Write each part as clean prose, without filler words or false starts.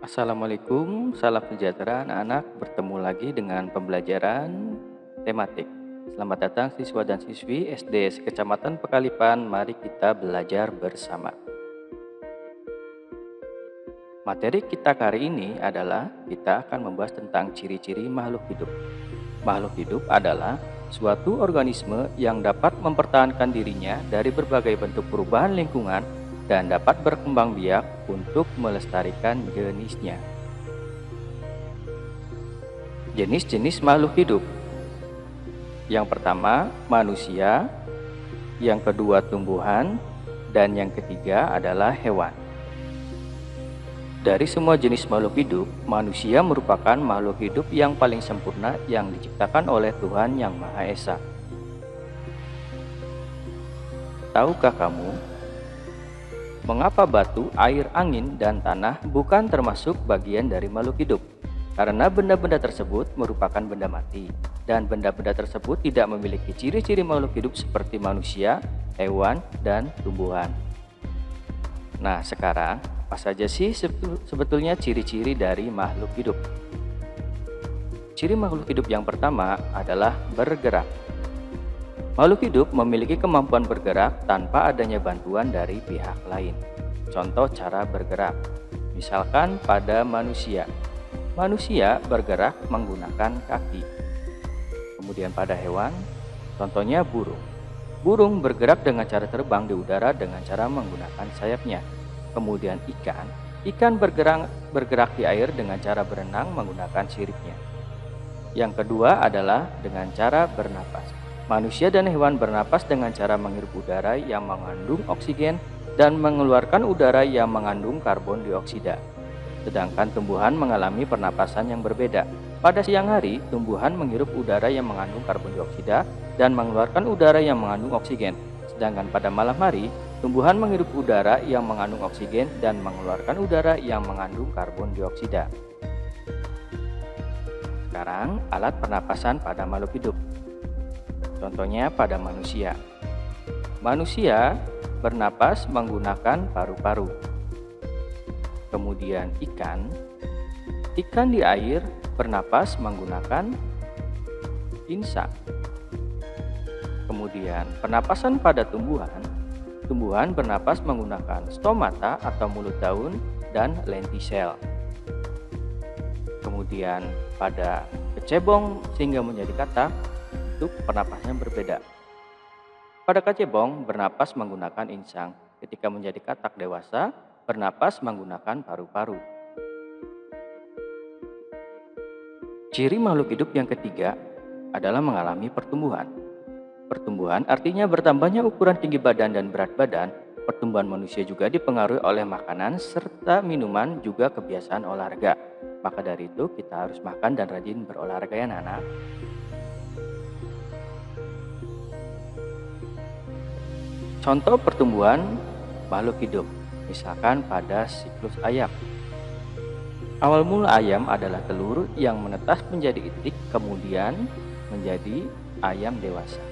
Assalamualaikum, salam sejahtera anak-anak. Bertemu lagi dengan pembelajaran tematik. Selamat datang siswa dan siswi SD Kecamatan Pekalipan. Mari kita belajar bersama. Materi kita kali ini adalah kita akan membahas tentang ciri-ciri makhluk hidup. Makhluk hidup adalah suatu organisme yang dapat mempertahankan dirinya dari berbagai bentuk perubahan lingkungan dan dapat berkembang biak untuk melestarikan jenisnya. Jenis-jenis makhluk hidup. Yang pertama, manusia. Yang kedua, tumbuhan. Dan yang ketiga adalah hewan. Dari semua jenis makhluk hidup, manusia merupakan makhluk hidup yang paling sempurna yang diciptakan oleh Tuhan Yang Maha Esa. Tahukah kamu, mengapa batu, air, angin, dan tanah bukan termasuk bagian dari makhluk hidup? Karena benda-benda tersebut merupakan benda mati, dan benda-benda tersebut tidak memiliki ciri-ciri makhluk hidup seperti manusia, hewan, dan tumbuhan. Nah, sekarang apa saja sih sebetulnya ciri-ciri dari makhluk hidup? Ciri makhluk hidup yang pertama adalah bergerak. Makhluk hidup memiliki kemampuan bergerak tanpa adanya bantuan dari pihak lain. Contoh cara bergerak, misalkan pada manusia. Manusia bergerak menggunakan kaki. Kemudian pada hewan, contohnya burung. Burung bergerak dengan cara terbang di udara dengan cara menggunakan sayapnya. Kemudian ikan bergerak di air dengan cara berenang menggunakan siripnya. Yang kedua adalah dengan cara bernapas. Manusia dan hewan bernapas dengan cara menghirup udara yang mengandung oksigen dan mengeluarkan udara yang mengandung karbon dioksida. Sedangkan tumbuhan mengalami pernapasan yang berbeda. Pada siang hari, tumbuhan menghirup udara yang mengandung karbon dioksida dan mengeluarkan udara yang mengandung oksigen. Sedangkan pada malam hari, tumbuhan menghirup udara yang mengandung oksigen dan mengeluarkan udara yang mengandung karbon dioksida. Sekarang, alat pernapasan pada makhluk hidup. Contohnya pada manusia. Manusia bernapas menggunakan paru-paru. Kemudian ikan di air bernapas menggunakan insang. Kemudian pernapasan pada tumbuhan bernapas menggunakan stomata atau mulut daun dan lentisel. Kemudian pada kecebong sehingga menjadi katak, itu pernapasnya berbeda. Pada kecebong bernapas menggunakan insang, ketika menjadi katak dewasa bernapas menggunakan paru-paru. Ciri makhluk hidup yang ketiga adalah mengalami pertumbuhan. Pertumbuhan artinya bertambahnya ukuran tinggi badan dan berat badan. Pertumbuhan manusia juga dipengaruhi oleh makanan serta minuman, juga kebiasaan olahraga. Maka dari itu kita harus makan dan rajin berolahraga ya anak-anak. Contoh pertumbuhan makhluk hidup, misalkan pada siklus ayam. Awal mula ayam adalah telur yang menetas menjadi itik, kemudian menjadi ayam dewasa.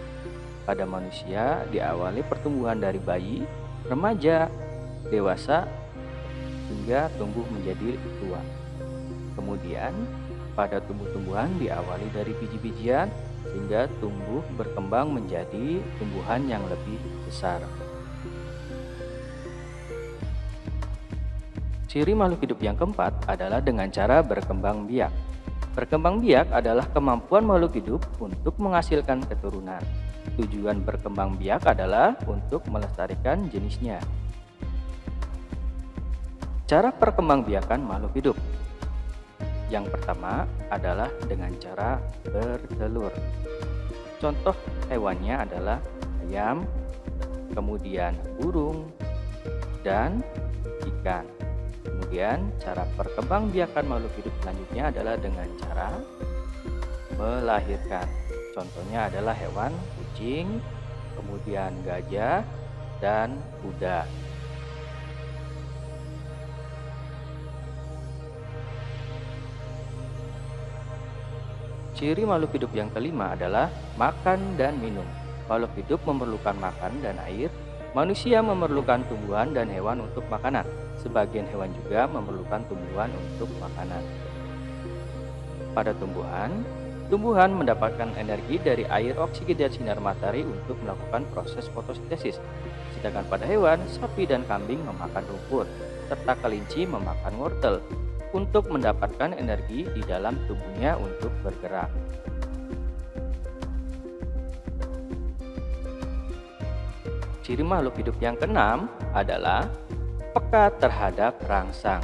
Pada manusia diawali pertumbuhan dari bayi, remaja, dewasa, hingga tumbuh menjadi tua. Kemudian pada tumbuh-tumbuhan diawali dari biji-bijian sehingga tumbuh berkembang menjadi tumbuhan yang lebih besar. Ciri makhluk hidup yang keempat adalah dengan cara berkembang biak. Berkembang biak adalah kemampuan makhluk hidup untuk menghasilkan keturunan. Tujuan berkembang biak adalah untuk melestarikan jenisnya. Cara perkembangbiakan makhluk hidup. Yang pertama adalah dengan cara bertelur. Contoh hewannya adalah ayam, kemudian burung, dan ikan. Kemudian cara perkembangbiakan makhluk hidup selanjutnya adalah dengan cara melahirkan. Contohnya adalah hewan kucing, kemudian gajah, dan kuda. Ciri makhluk hidup yang kelima adalah makan dan minum. Makhluk hidup memerlukan makan dan air. Manusia memerlukan tumbuhan dan hewan untuk makanan. sebagian hewan juga memerlukan tumbuhan untuk makanan. Pada tumbuhan mendapatkan energi dari air, oksigen, dan sinar matahari untuk melakukan proses fotosintesis. Sedangkan pada hewan, sapi dan kambing memakan rumput, serta kelinci memakan wortel untuk mendapatkan energi di dalam tubuhnya untuk bergerak. Ciri makhluk hidup yang keenam adalah peka terhadap rangsang.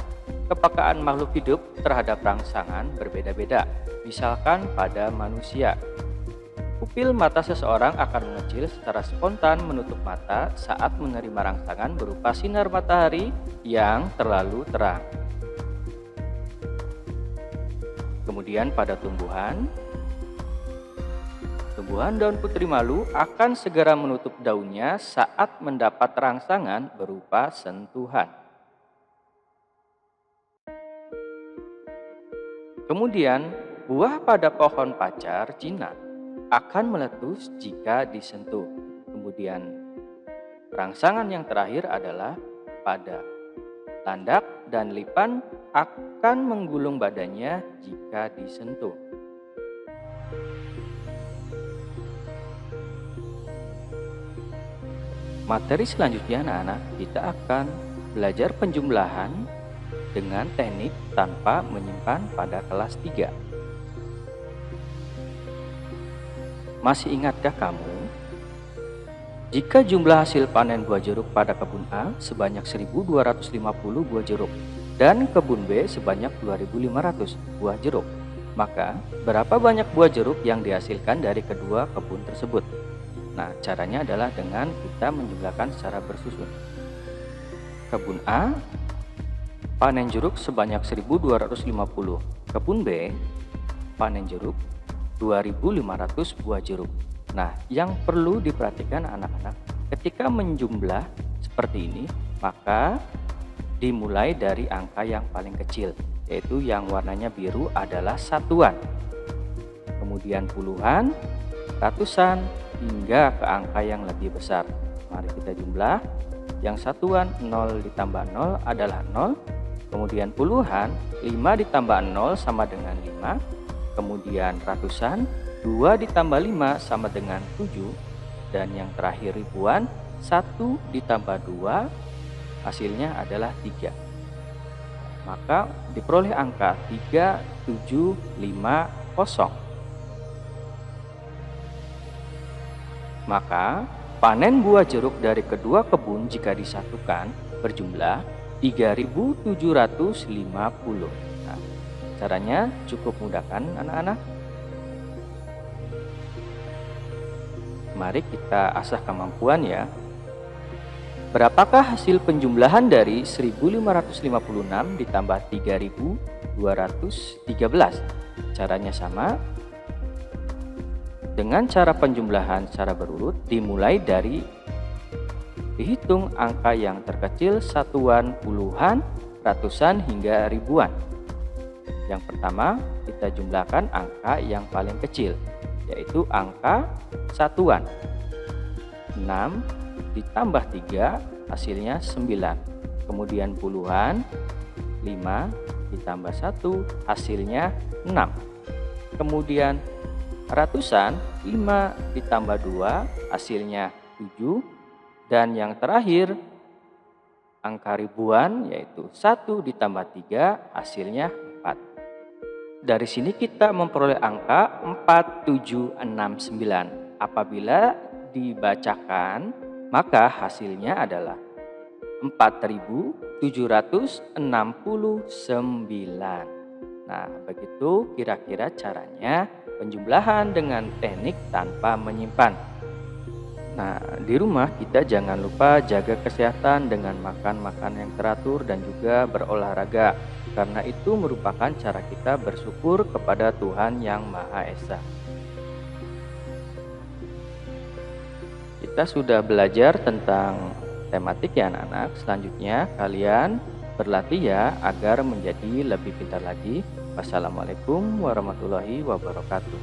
Kepekaan makhluk hidup terhadap rangsangan berbeda-beda. Misalkan pada manusia, pupil mata seseorang akan mengecil secara spontan menutup mata saat menerima rangsangan berupa sinar matahari yang terlalu terang. Kemudian pada tumbuhan daun putri malu akan segera menutup daunnya saat mendapat rangsangan berupa sentuhan. Kemudian, buah pada pohon pacar Cina akan meletus jika disentuh. Kemudian, rangsangan yang terakhir adalah pada landak dan lipan akan menggulung badannya jika disentuh. Materi selanjutnya anak-anak, kita akan belajar penjumlahan dengan teknik tanpa menyimpan pada kelas 3. Masih ingatkah kamu? Jika jumlah hasil panen buah jeruk pada kebun A sebanyak 1.250 buah jeruk dan kebun B sebanyak 2.500 buah jeruk, maka berapa banyak buah jeruk yang dihasilkan dari kedua kebun tersebut? Nah, caranya adalah dengan kita menjumlahkan secara bersusun. Kebun A panen jeruk sebanyak 1.250. Kebun B panen jeruk 2.500 buah jeruk. Nah, yang perlu diperhatikan anak-anak, ketika menjumlah seperti ini, maka dimulai dari angka yang paling kecil, yaitu yang warnanya biru adalah satuan. Kemudian puluhan, ratusan, hingga ke angka yang lebih besar. Mari kita jumlah. Yang satuan 0 ditambah 0 adalah 0. Kemudian puluhan 5 ditambah 0 sama dengan 5. Kemudian ratusan 2 ditambah 5 sama dengan 7. Dan yang terakhir ribuan 1 ditambah 2 hasilnya adalah 3. Maka diperoleh angka 3750. Maka panen buah jeruk dari kedua kebun jika disatukan berjumlah 3.750. Nah, caranya cukup mudah kan anak-anak? Mari kita asah kemampuan ya. Berapakah hasil penjumlahan dari 1.556 ditambah 3.213? Caranya sama. Dengan cara penjumlahan secara berurut, dimulai dari dihitung angka yang terkecil, satuan, puluhan, ratusan, hingga ribuan. Yang pertama, kita jumlahkan angka yang paling kecil, yaitu angka satuan. 6 ditambah 3 hasilnya 9. Kemudian puluhan, 5 ditambah 1 hasilnya 6. Kemudian ratusan, 5 ditambah 2 hasilnya 7. Dan yang terakhir angka ribuan, yaitu 1 ditambah 3 hasilnya 4. Dari sini kita memperoleh angka 4769. Apabila dibacakan, maka hasilnya adalah 4769. Nah, begitu kira-kira caranya penjumlahan dengan teknik tanpa menyimpan. Nah, di rumah kita jangan lupa jaga kesehatan dengan makan makanan yang teratur dan juga berolahraga, karena itu merupakan cara kita bersyukur kepada Tuhan Yang Maha Esa. Kita sudah belajar tentang tematik ya anak-anak. Selanjutnya kalian berlatih ya agar menjadi lebih pintar lagi. Wassalamualaikum warahmatullahi wabarakatuh.